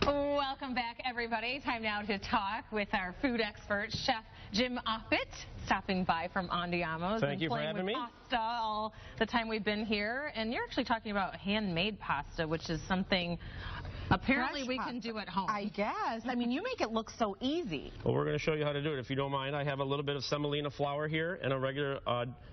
Welcome back, everybody. Time now to talk with our food expert, Chef Jim Offit, stopping by from Andiamo's. Thank you for having me. Pasta all the time we've been here, and you're actually talking about handmade pasta, which is something apparently we can do at home. I guess. I mean, you make it look so easy. Well, we're going to show you how to do it. If you don't mind, I have a little bit of semolina flour here and a regular,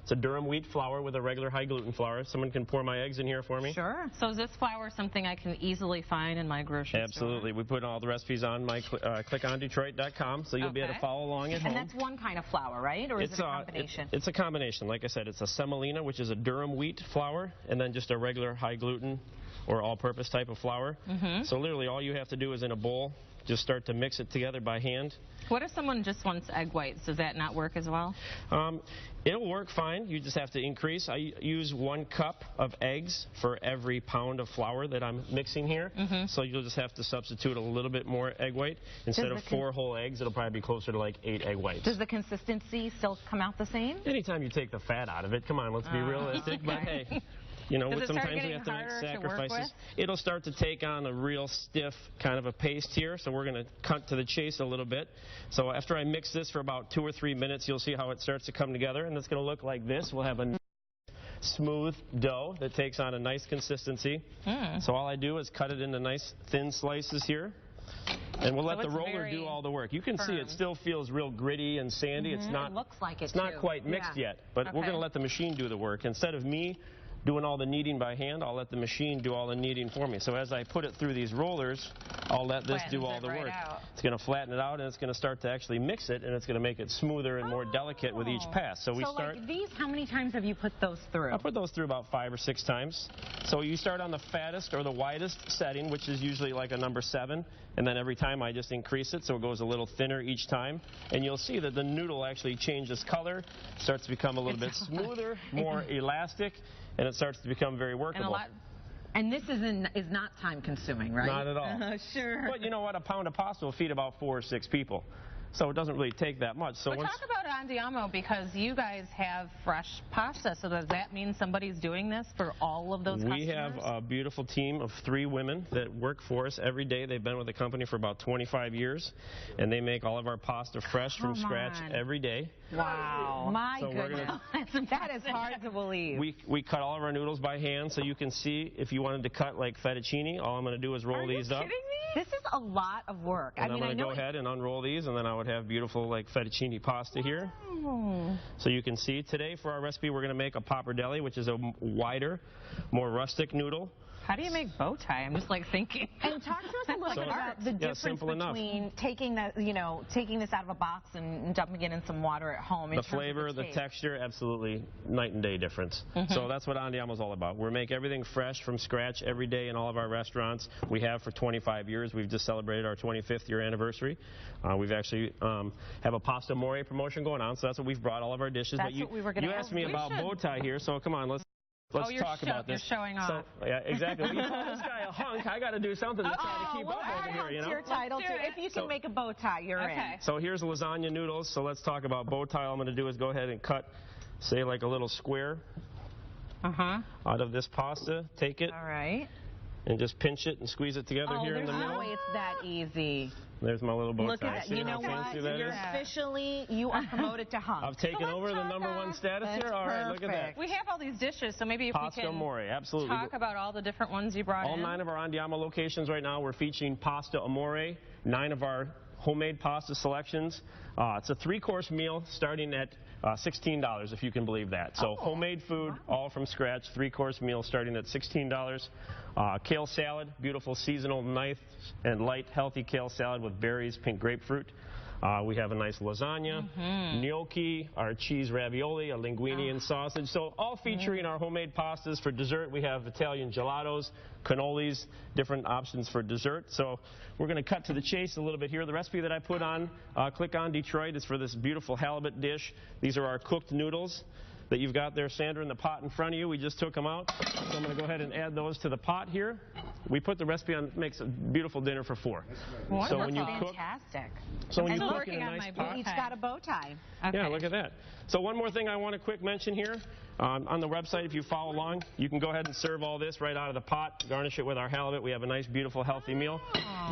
it's a durum wheat flour with a regular high gluten flour. Someone can pour my eggs in here for me. Sure. So is this flour something I can easily find in my grocery store? Absolutely. We put all the recipes on my clickondetroit.com, so you'll be able to follow along at home. And that's one kind of flour, right? Or is it a combination? It's a combination. Like I said, it's a semolina, which is a durum wheat flour, and then just a regular high gluten or all-purpose type of flour. So literally all you have to do is in a bowl, just start to mix it together by hand. What if someone just wants egg whites? Does that not work as well? It'll work fine. You just have to increase. I use 1 cup of eggs for every pound of flour that I'm mixing here. So you'll just have to substitute a little bit more egg white. Instead of 4 whole eggs, it'll probably be closer to like 8 egg whites. Does the consistency still come out the same? Anytime you take the fat out of it, come on, let's be realistic. But hey, you know, sometimes we have to make sacrifices. It'll start to take on a real stiff kind of a paste here, so we're going to cut to the chase a little bit. So after I mix this for about 2 or 3 minutes, you'll see how it starts to come together, and it's going to look like this. We'll have a smooth dough that takes on a nice consistency. So all I do is cut it into nice thin slices here. And we'll let the roller do all the work. You can see it still feels real gritty and sandy. It's not, it looks like it's not quite mixed yet, but we're going to let the machine do the work. Instead of me doing all the kneading by hand, I'll let the machine do all the kneading for me. So as I put it through these rollers, I'll let this do all the work. It's going to flatten it out, and it's going to start to actually mix it, and it's going to make it smoother and more delicate with each pass. So we start. Like these, how many times have you put those through? I put those through about 5 or 6 times. So you start on the fattest or the widest setting, which is usually like a number 7, and then every time I just increase it so it goes a little thinner each time. And you'll see that the noodle actually changes color, starts to become a little bit smoother, more elastic, and it starts to become very workable. And this is not time consuming, right? Not at all. Sure. But you know what? A pound of pasta will feed about 4 or 6 people. So it doesn't really take that much. So talk about Andiamo, because you guys have fresh pasta. So does that mean somebody's doing this for all of those customers? We have a beautiful team of 3 women that work for us every day. They've been with the company for about 25 years, and they make all of our pasta fresh from scratch every day. Wow. My goodness. That is hard to believe. We cut all of our noodles by hand, so you can see if you wanted to cut like fettuccine, all I'm going to do is roll these up. Are you kidding me? This is a lot of work. And I'm going to go ahead and unroll these, and then I would have beautiful like fettuccine pasta here. So you can see today for our recipe we're going to make a pappardelle, which is a wider, more rustic noodle. How do you make bow tie? I'm just like thinking. And talk to us a little bit about the difference between taking that, taking this out of a box and dumping it in some water at home. The flavor, the texture, absolutely night and day difference. So that's what Andiamo is all about. We make everything fresh from scratch every day in all of our restaurants. We have for 25 years. We've just celebrated our 25th year anniversary. We've actually have a pasta amore promotion going on, so that's what we've brought all of our dishes. That's what we were going to asked me about bow tie here, so come on, let's talk about this. You're showing off. So, yeah, exactly. You call this guy a hunk, I got to do something to try to keep up over here, you know? Your title too. If you can make a bow tie, you're in. So here's lasagna noodles. So let's talk about bow tie. All I'm going to do is go ahead and cut, say, like a little square out of this pasta. Take it. All right. And just pinch it and squeeze it together here in the middle. Oh, there's no way it's that easy. There's my little bow tie. Look at that. You know what? You're officially, you are promoted to hunk. I've taken over the #1 status here. All right, look at that. We have all these dishes, so maybe if we can talk about all the different ones you brought in. All 9 of our Andiamo locations right now, we're featuring pasta amore, 9 of our homemade pasta selections. It's a 3-course meal starting at $16, if you can believe that. So homemade food, all from scratch, 3-course meal starting at $16. Kale salad, beautiful seasonal, nice and light, healthy kale salad with berries, pink grapefruit. We have a nice lasagna, gnocchi, our cheese ravioli, a linguine and sausage. So all featuring our homemade pastas. For dessert, we have Italian gelatos, cannolis, different options for dessert. So we're going to cut to the chase a little bit here. The recipe that I put on Click on Detroit is for this beautiful halibut dish. These are our cooked noodles that you've got there, Sandra, in the pot in front of you. We just took them out. So I'm going to go ahead and add those to the pot here. we put the recipe on, makes a beautiful dinner for 4. Wonderful. So when you cook, Fantastic. so when you I'm cook working in a on nice my pot, each got a bow tie. Okay. yeah, look at that. So one more thing I want to quick mention here. On the website, if you follow along, you can go ahead and serve all this right out of the pot, garnish it with our halibut. We have a nice, beautiful, healthy meal.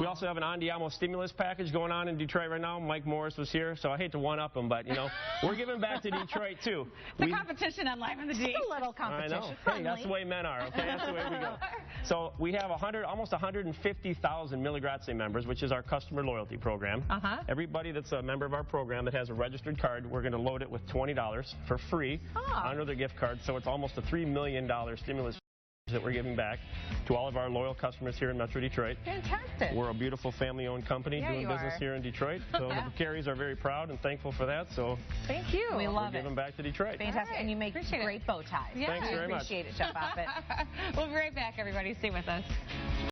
We also have an Andiamo stimulus package going on in Detroit right now. Mike Morris was here, so I hate to one-up him, but, you know, we're giving back to Detroit, too. The competition on Live in the D. A little competition. I know. Hey, that's the way men are, okay? That's the way we go. So we have almost 150,000 Mille Grazie members, which is our customer loyalty program. Everybody that's a member of our program that has a registered card, we're going to load it with $20 for free under their gift card. So it's almost a $3 million stimulus that we're giving back to all of our loyal customers here in Metro Detroit. Fantastic. We're a beautiful family-owned company doing business here in Detroit. So the Carries are very proud and thankful for that. So thank you. We love it. We're giving back to Detroit. Fantastic. And you make great bow ties. Thanks very much. Appreciate it, Chef Offit. We'll be right back, everybody. Stay with us.